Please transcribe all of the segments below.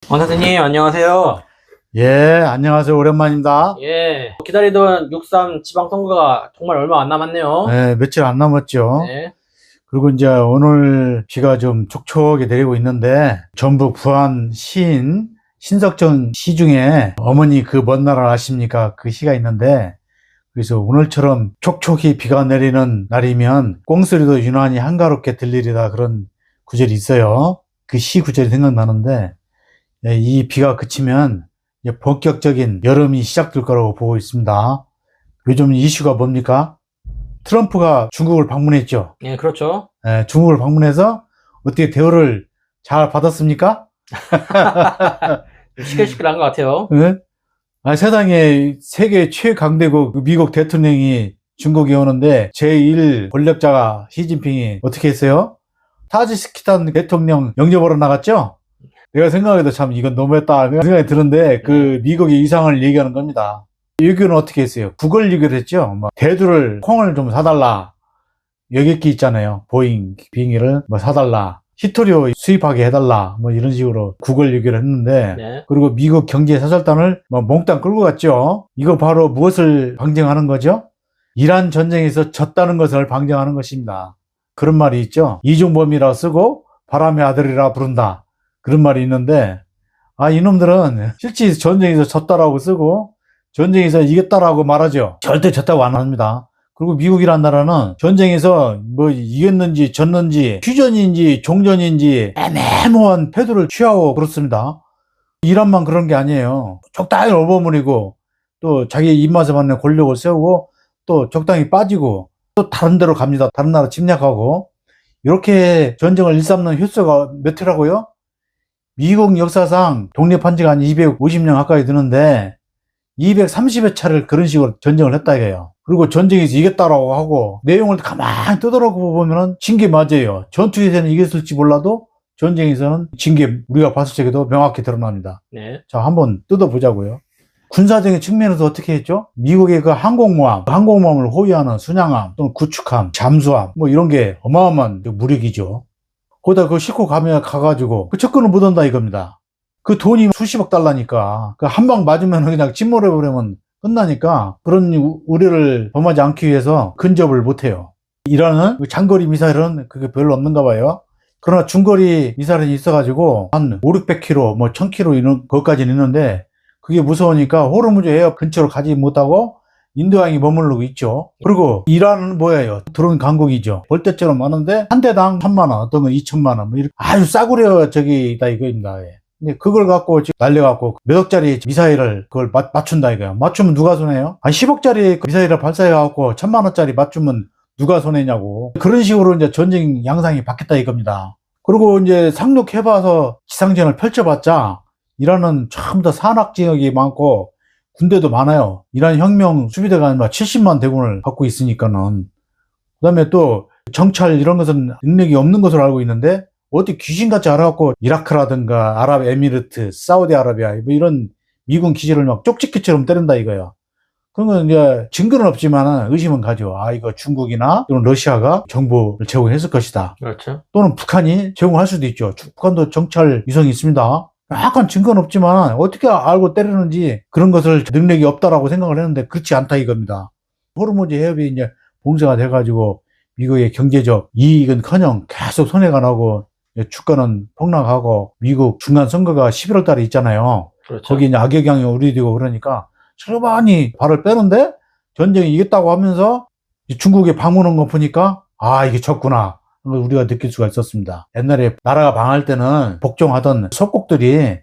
선생님, 안녕하세요. 예, 안녕하세요. 오랜만입니다. 예, 기다리던 6.3 지방선거가 정말 얼마 안 남았네요. 네, 며칠 안 남았죠. 네, 그리고 이제 오늘 비가 좀 촉촉하게 내리고 있는데, 전북 부안 시인 신석정 시 중에 어머니 그 먼 나라 아십니까? 그 시가 있는데, 그래서 오늘처럼 촉촉히 비가 내리는 날이면 꽁소리도 유난히 한가롭게 들리리다 그런 구절이 있어요. 그 시 구절이 생각나는데, 예, 이 비가 그치면 이제 본격적인 여름이 시작될 거라고 보고 있습니다. 요즘 이슈가 뭡니까? 트럼프가 중국을 방문했죠. 예, 그렇죠. 예, 중국을 방문해서 어떻게 대우를 잘 받았습니까? 시끌시끌한 것 같아요. 예? 세상에 세계 최강대국 미국 대통령이 중국에 오는데 제1 권력자가 시진핑이 어떻게 했어요? 타지키스탄 대통령 영접하러 나갔죠? 내가 생각해도 참 이건 너무했다 생각이 드는데 그 미국의 이상을 얘기하는 겁니다. 유교는 어떻게 했어요? 국을 유교를 했죠. 대두를 콩을 좀 사달라. 여객기 있잖아요. 보잉 비행기를 사달라. 히토리오 수입하게 해달라. 이런 식으로 국을 유교를 했는데 네. 그리고 미국 경제 사절단을 몽땅 끌고 갔죠. 이거 바로 무엇을 방증하는 거죠? 이란 전쟁에서 졌다는 것을 방증하는 것입니다. 그런 말이 있죠. 이중범이라 쓰고 바람의 아들이라 부른다. 그런 말이 있는데, 이놈들은 실제 전쟁에서 졌다라고 쓰고, 전쟁에서 이겼다라고 말하죠. 절대 졌다고 안 합니다. 그리고 미국이란 나라는 전쟁에서 이겼는지 졌는지, 휴전인지 종전인지 애매모호한 태도를 취하고 그렇습니다. 이란만 그런 게 아니에요. 적당히 얼버무리고, 또 자기 입맛에 맞는 권력을 세우고, 또 적당히 빠지고, 또 다른 데로 갑니다. 다른 나라 침략하고, 이렇게 전쟁을 일삼는 횟수가 몇 회라고요? 미국 역사상 독립한 지가 한 250년 가까이 되는데 230여 차례를 그런 식으로 전쟁을 했다 이거예요. 그리고 전쟁에서 이겼다라고 하고 내용을 가만히 뜯어놓고 보면은 진 게 맞아요. 전투에서는 이겼을지 몰라도 전쟁에서는 진 게 우리가 봤을 적에도 명확히 드러납니다. 네. 자, 한번 뜯어보자고요. 군사적인 측면에서 어떻게 했죠? 미국의 그 항공모함을 호위하는 순양함 또는 구축함, 잠수함 이런 게 어마어마한 무력이죠. 거기다 그거 싣고 가가지고 그 접근을 못 한다 이겁니다. 그 돈이 수십억 달러니까 그 한 방 맞으면 그냥 침몰해버리면 끝나니까 그런 우려를 범하지 않기 위해서 근접을 못해요. 이라는 장거리 미사일은 그게 별로 없는가 봐요. 그러나 중거리 미사일이 있어가지고 한 5, 600km, 1000km 이런 것까지는 있는데 그게 무서우니까 호르무즈 해협 근처로 가지 못하고 인도양이 머무르고 있죠. 그리고 이란은 뭐예요? 드론 강국이죠. 벌떼처럼 많은데 한 대당 1000만 원, 어떤 건 2000만 원, 이렇게 아주 싸구려 저기다 이거입니다. 근데 그걸 갖고 지금 날려갖고 몇 억짜리 미사일을 그걸 맞춘다 이거야. 맞추면 누가 손해요? 한 10억짜리 미사일을 발사해갖고 1000만 원짜리 맞추면 누가 손해냐고. 그런 식으로 이제 전쟁 양상이 바뀌었다 이겁니다. 그리고 이제 상륙해봐서 지상전을 펼쳐봤자 이란은 전부 다 산악 지역이 많고 군대도 많아요. 이란 혁명 수비대가 70만 대군을 갖고 있으니까는. 그 다음에 또 정찰 이런 것은 능력이 없는 것으로 알고 있는데 어디 귀신같이 알아갖고 이라크라든가 아랍에미리트, 사우디아라비아 이런 미군 기지를 막 쪽집기처럼 때린다 이거예요. 그런 건 이제 증거는 없지만 의심은 가죠. 이거 중국이나 또는 러시아가 정보를 제공했을 것이다. 그렇죠. 또는 북한이 제공할 수도 있죠. 북한도 정찰 위성이 있습니다. 약간 증거는 없지만 어떻게 알고 때리는지 그런 것을 능력이 없다라고 생각을 했는데 그렇지 않다 이겁니다. 호르무즈 해협이 이제 봉쇄가 돼가지고 미국의 경제적 이익은커녕 계속 손해가 나고 주가는 폭락하고 미국 중간 선거가 11월 달에 있잖아요. 그렇죠. 거기 이제 악영향이 우려되고 그러니까 저만이 발을 빼는데 전쟁이 이겼다고 하면서 중국에 방문한 거 보니까 이게 졌구나. 우리가 느낄 수가 있었습니다. 옛날에 나라가 망할 때는 복종하던 속국들이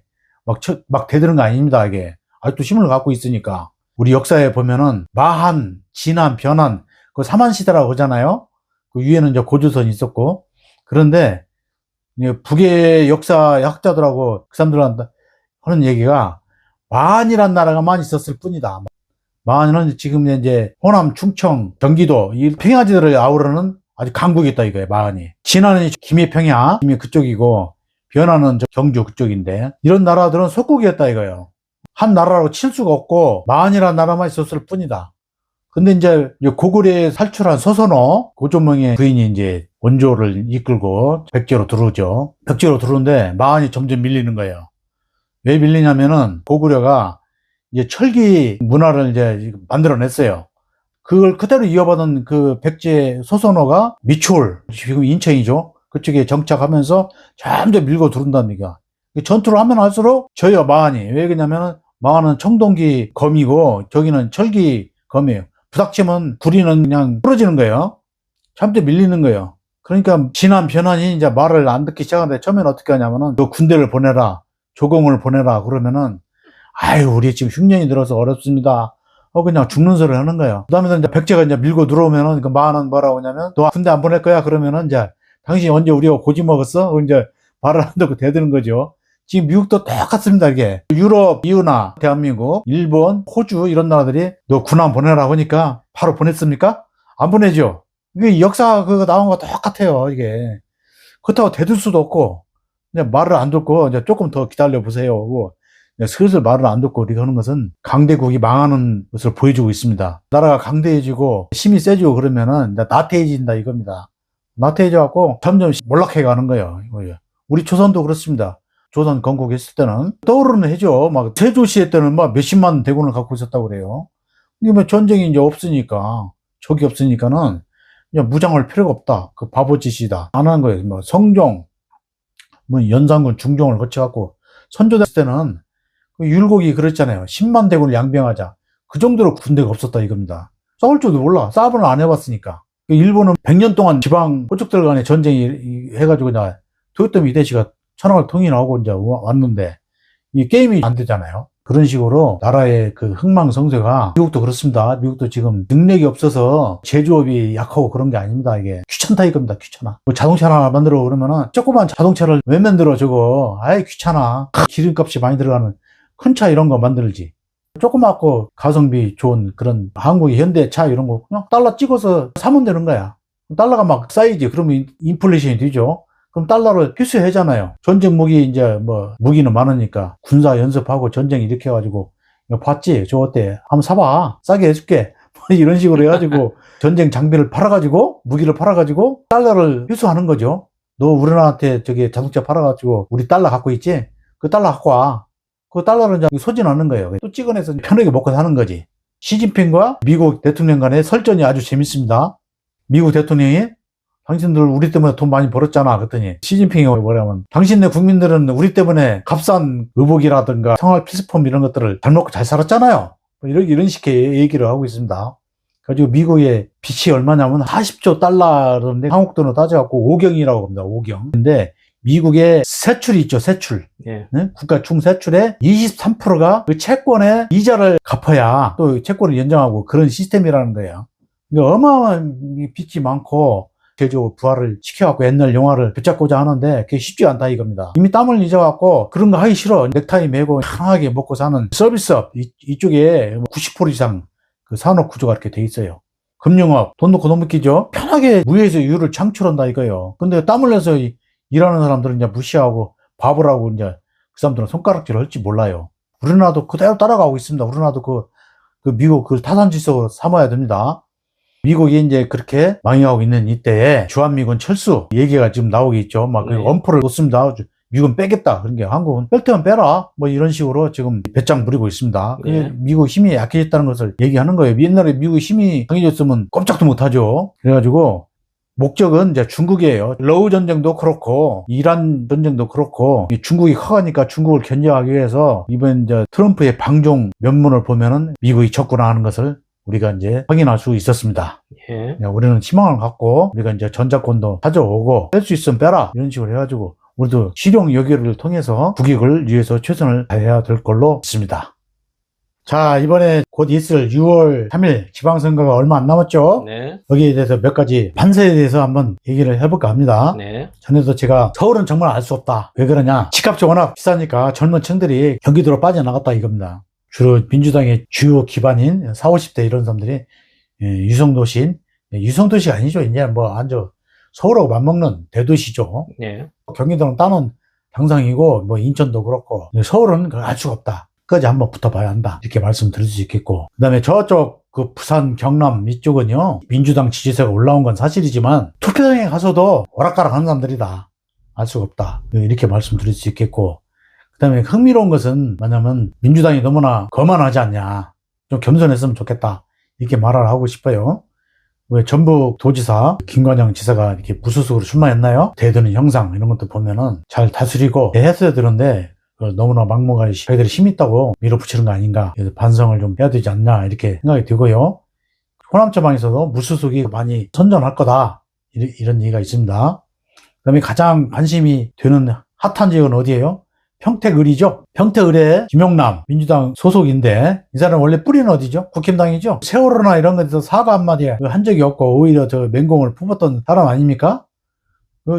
막 대드는 거 아닙니다, 이게. 아직도 힘을 갖고 있으니까. 우리 역사에 보면은 마한, 진한, 변한, 그 사만시대라고 하잖아요. 그 위에는 이제 고조선이 있었고. 그런데 북의 역사 학자들하고 그 사람들한테 하는 얘기가 마한이란 나라가만 있었을 뿐이다. 마한은 지금 이제 호남, 충청, 경기도 이 평야지대를 아우르는 아주 강국이 있다 이거예요. 마한이. 진안은 김해평야, 김해 그쪽이고 변화는 경주 그쪽인데 이런 나라들은 속국이었다 이거예요. 한 나라로 칠 수가 없고 마한이라는 나라만 있었을 뿐이다. 근데 이제 고구려에 살출한 서선호 고조명의 부인이 이제 원조를 이끌고 백제로 들어오죠. 백제로 들어오는데 마한이 점점 밀리는 거예요. 왜 밀리냐면은 고구려가 이제 철기 문화를 이제 만들어냈어요. 그걸 그대로 이어받은 그 백제 소선호가 미추홀, 지금 인천이죠. 그쪽에 정착하면서 점점 밀고 들어온다는 얘기야. 전투를 하면 할수록 져요, 마한이. 왜 그러냐면 마한은 청동기 검이고 저기는 철기 검이에요. 부닥치면 구리는 그냥 부러지는 거예요. 점점 밀리는 거예요. 그러니까 진한 변환이 이제 말을 안 듣기 시작하는데 처음에는 어떻게 하냐면은 너 군대를 보내라, 조공을 보내라 그러면은 아유 우리 지금 흉년이 들어서 어렵습니다. 그냥 죽는 소리를 하는 거예요. 그 다음에 이제 백제가 이제 밀고 들어오면은 그 마한은 뭐라고 하냐면 너 군대 안 보낼 거야 그러면은 이제 당신이 언제 우리가 고지 먹었어? 이제 말을 안 듣고 대드는 거죠. 지금 미국도 똑같습니다, 이게. 유럽, 이은하, 대한민국, 일본, 호주 이런 나라들이 너 군함 보내라고 하니까 바로 보냈습니까? 안 보내죠. 이게 역사 그거 나온 거 똑같아요, 이게. 그렇다고 대들 수도 없고, 그냥 말을 안 듣고 이제 조금 더 기다려 보세요 하고 슬슬 말을 안 듣고 우리가 하는 것은 강대국이 망하는 것을 보여주고 있습니다. 나라가 강대해지고 힘이 세지고 그러면은 나태해진다 이겁니다. 나태해져갖고 점점 몰락해 가는 거예요. 우리 조선도 그렇습니다. 조선 건국했을 때는 떠오르는 해죠. 막 세조시대 때는 막 몇십만 대군을 갖고 있었다고 그래요. 근데 뭐 전쟁이 이제 없으니까 적이 없으니까는 그냥 무장할 필요가 없다. 그 바보짓이다. 안 하는 거예요. 뭐 성종, 뭐 연산군, 중종을 거쳐갖고 선조됐을 때는 그 율곡이 그랬잖아요. 10만 대군을 양병하자. 그 정도로 군대가 없었다 이겁니다. 싸울 줄도 몰라. 싸움을 안 해봤으니까. 일본은 100년 동안 지방 호족들 간에 전쟁이 해가지고 이제 도요토미 히데시가 천황을 통일하고 이제 왔는데 이 게임이 안 되잖아요. 그런 식으로 나라의 그 흥망성쇠가 미국도 그렇습니다. 미국도 지금 능력이 없어서 제조업이 약하고 그런 게 아닙니다. 이게 귀찮다 이겁니다. 귀찮아. 뭐 자동차 하나 만들어 그러면은 조그만 자동차를 왜 만들어 저거. 아이 귀찮아. 기름값이 많이 들어가는 큰 차 이런 거 만들지. 조그맣고 가성비 좋은 그런 한국의 현대차 이런 거 그냥 달러 찍어서 사면 되는 거야. 달러가 막 쌓이지. 그러면 인플레이션이 되죠. 그럼 달러를 필수하잖아요. 전쟁 무기 이제 뭐 무기는 많으니까 군사 연습하고 전쟁 일으켜가지고 이거 봤지? 저거 어때? 한번 사봐. 싸게 해줄게. 이런 식으로 해가지고 전쟁 장비를 팔아가지고 무기를 팔아가지고 달러를 필수하는 거죠. 너 우리나라한테 저기 자동차 팔아가지고 우리 달러 갖고 있지? 그 달러 갖고 와. 그 달러를 이제 소진하는 거예요. 또 찍어내서 편하게 먹고 사는 거지. 시진핑과 미국 대통령 간의 설전이 아주 재밌습니다. 미국 대통령이 당신들 우리 때문에 돈 많이 벌었잖아. 그랬더니 시진핑이 뭐냐면 당신네 국민들은 우리 때문에 값싼 의복이라든가 생활 필수품 이런 것들을 잘 먹고 잘 살았잖아요. 이런 식의 얘기를 하고 있습니다. 가지고 미국의 빚이 얼마냐면 40조 달러인데 한국 돈으로 따져갖고 5경이라고 합니다. 5경. 근데 미국의 세출이 있죠. 세출. 예. 네? 국가 총 세출의 23%가 그 채권의 이자를 갚아야 또 채권을 연장하고 그런 시스템이라는 거예요. 그러니까 어마어마한 빚이 많고 제조 부활을 시켜갖고 옛날 영화를 붙잡고자 하는데 그게 쉽지 않다 이겁니다. 이미 땀을 잊어갖고 그런 거 하기 싫어. 넥타이 메고 편하게 먹고 사는 서비스업 이쪽에 90% 이상 그 산업 구조가 이렇게 돼 있어요. 금융업 돈 넣고 돈 먹기죠. 편하게 무에서 유를 창출한다 이거예요. 근데 땀을 내서 일하는 사람들은 이제 무시하고 바보라고 이제 그 사람들은 손가락질을 할지 몰라요. 우리나라도 그대로 따라가고 있습니다. 우리나라도 그 미국 그 타산지석으로 삼아야 됩니다. 미국이 이제 그렇게 망해가고 있는 이때에 주한미군 철수 얘기가 지금 나오고 있죠. 막 네. 엄포를 놓습니다. 미국은 빼겠다. 그런 게 한국은 뺄 때만 빼라. 뭐 이런 식으로 지금 배짱 부리고 있습니다. 네. 미국 힘이 약해졌다는 것을 얘기하는 거예요. 옛날에 미국 힘이 강해졌으면 꼼짝도 못하죠. 그래가지고 목적은 이제 중국이에요. 러우 전쟁도 그렇고 이란 전쟁도 그렇고 중국이 커가니까 중국을 견제하기 위해서 이번 이제 트럼프의 방종 면문을 보면은 미국이 접근하는 것을 우리가 이제 확인할 수 있었습니다. 예. 우리는 희망을 갖고 우리가 이제 전자권도 가져오고 뺄 수 있으면 빼라 이런 식으로 해가지고 우리도 실용 여기를 통해서 국익을 위해서 최선을 다해야 될 걸로 믿습니다. 자, 이번에 곧 있을 6월 3일 지방선거가 얼마 안 남았죠? 네. 여기에 대해서 몇 가지 판세에 대해서 한번 얘기를 해볼까 합니다. 네. 전에도 제가 서울은 정말 알 수 없다. 왜 그러냐? 집값이 워낙 비싸니까 젊은 층들이 경기도로 빠져나갔다 이겁니다. 주로 민주당의 주요 기반인 40, 50대 이런 사람들이 유성도시인, 유성도시가 아니죠. 이제 뭐 완전 서울하고 맞먹는 대도시죠. 네. 경기도는 따는 당상이고 뭐 인천도 그렇고 서울은 알 수가 없다. 끝까지 한번 붙어봐야 한다. 이렇게 말씀드릴 수 있겠고 그 다음에 저쪽 그 부산, 경남 이쪽은요 민주당 지지세가 올라온 건 사실이지만 투표장에 가서도 오락가락 하는 사람들이다. 알 수가 없다. 이렇게 말씀드릴 수 있겠고 그다음에 흥미로운 것은 뭐냐면 민주당이 너무나 거만하지 않냐. 좀 겸손했으면 좋겠다. 이렇게 말을 하고 싶어요. 왜 전북 도지사 김관영 지사가 이렇게 무소속으로 출마했나요? 대드는 형상 이런 것도 보면은 잘 다스리고 했어야 되는데 너무나 막무가내 저희들이 힘 있다고 밀어붙이는 거 아닌가. 그래서 반성을 좀 해야 되지 않나 이렇게 생각이 들고요. 호남지방에서도 무소속이 많이 선전할 거다. 이런 얘기가 있습니다. 그다음에 가장 관심이 되는 핫한 지역은 어디예요? 평택을이죠. 평택을에 김용남 민주당 소속인데 이 사람 원래 뿌리는 어디죠? 국힘당이죠. 세월호나 이런 것에서 사과 한마디에 한 적이 없고 오히려 저 맹공을 품었던 사람 아닙니까?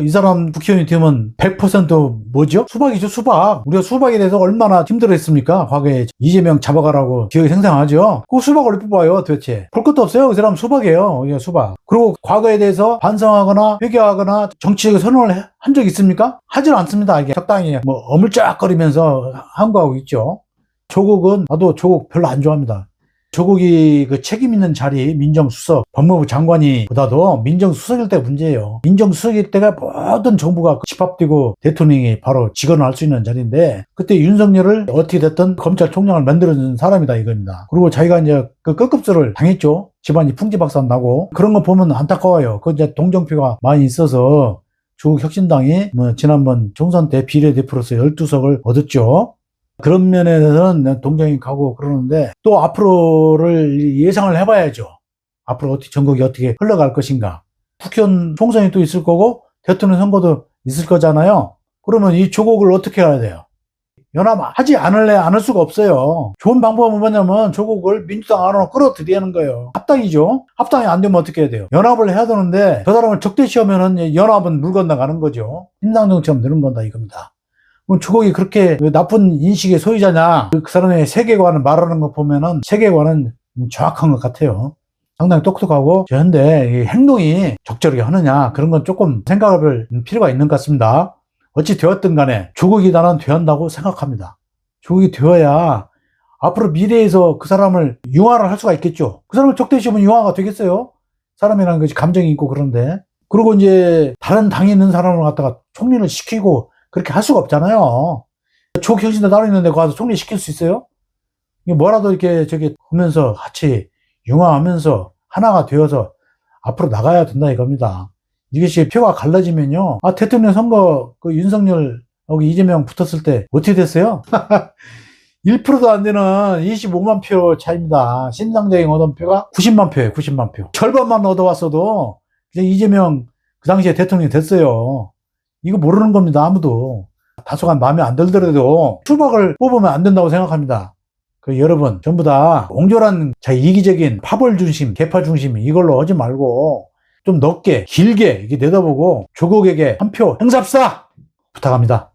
이 사람 국회의원이 되면 100% 뭐죠? 수박이죠, 수박. 우리가 수박에 대해서 얼마나 힘들어했습니까? 과거에 이재명 잡아가라고 기억이 생생하죠? 그 수박을 뽑아요, 도대체. 볼 것도 없어요. 그 사람 수박이에요. 이게 수박. 그리고 과거에 대해서 반성하거나 회개하거나 정치적 선언을 한 적 있습니까? 하질 않습니다. 이게 적당히 뭐 어물쩍거리면서 항거하고 있죠. 조국은, 나도 조국 별로 안 좋아합니다. 조국이 그 책임 있는 자리 민정수석 법무부 장관이 보다도 민정수석일 때가 문제예요. 민정수석일 때가 모든 정부가 집합되고 대통령이 바로 직언을 할 수 있는 자리인데 그때 윤석열을 어떻게 됐든 검찰총장을 만들어준 사람이다 이겁니다. 그리고 자기가 이제 그 급급수를 당했죠. 집안이 풍지박산 나고 그런 거 보면 안타까워요. 그 이제 동정표가 많이 있어서 조국 혁신당이 뭐 지난번 총선 때 비례대표로서 12석을 얻었죠. 그런 면에서는 동정이 가고 그러는데 또 앞으로를 예상을 해봐야죠. 앞으로 어떻게 전국이 어떻게 흘러갈 것인가. 국회의원 총선이 또 있을 거고 대통령 선거도 있을 거잖아요. 그러면 이 조국을 어떻게 해야 돼요? 연합하지 않을 수가 없어요. 좋은 방법은 뭐냐면 조국을 민주당 안으로 끌어들이는 거예요. 합당이죠. 합당이 안 되면 어떻게 해야 돼요? 연합을 해야 되는데 저 사람을 적대시하면은 연합은 물 건너가는 거죠. 힘당 정치하면 되는 건다 이겁니다. 조국이 그렇게 나쁜 인식의 소유자냐? 그 사람의 세계관을 말하는 거 보면은 세계관은 정확한 것 같아요. 상당히 똑똑하고 그런데 행동이 적절하게 하느냐 그런 건 조금 생각을 필요가 있는 것 같습니다. 어찌 되었든 간에 조국이 나는 돼야 한다고 생각합니다. 조국이 되어야 앞으로 미래에서 그 사람을 융화를 할 수가 있겠죠. 그 사람을 적대시하면 융화가 되겠어요? 사람이라는 것이 감정이 있고 그런데. 그리고 이제 다른 당에 있는 사람을 갖다가 총리를 시키고 그렇게 할 수가 없잖아요. 조국 혁신도 따로 있는데 가서 총리 시킬 수 있어요? 뭐라도 이렇게 하면서 같이 융화하면서 하나가 되어서 앞으로 나가야 된다 이겁니다. 이것이 표가 갈라지면요. 대통령 선거 그 윤석열하고 이재명 붙었을 때 어떻게 됐어요? 1%도 안 되는 25만 표 차이입니다. 신당정이 얻은 표가 90만 표예요. 90만 표. 절반만 얻어왔어도 그냥 이재명 그 당시에 대통령이 됐어요. 이거 모르는 겁니다. 아무도. 다소간 마음에 안 들더라도 수박을 뽑으면 안 된다고 생각합니다. 여러분 전부 다 옹졸한 이기적인 파벌 중심, 개파 중심 이걸로 하지 말고 좀 넓게 길게 이렇게 내다보고 조국에게 한 표 행삽시다 부탁합니다.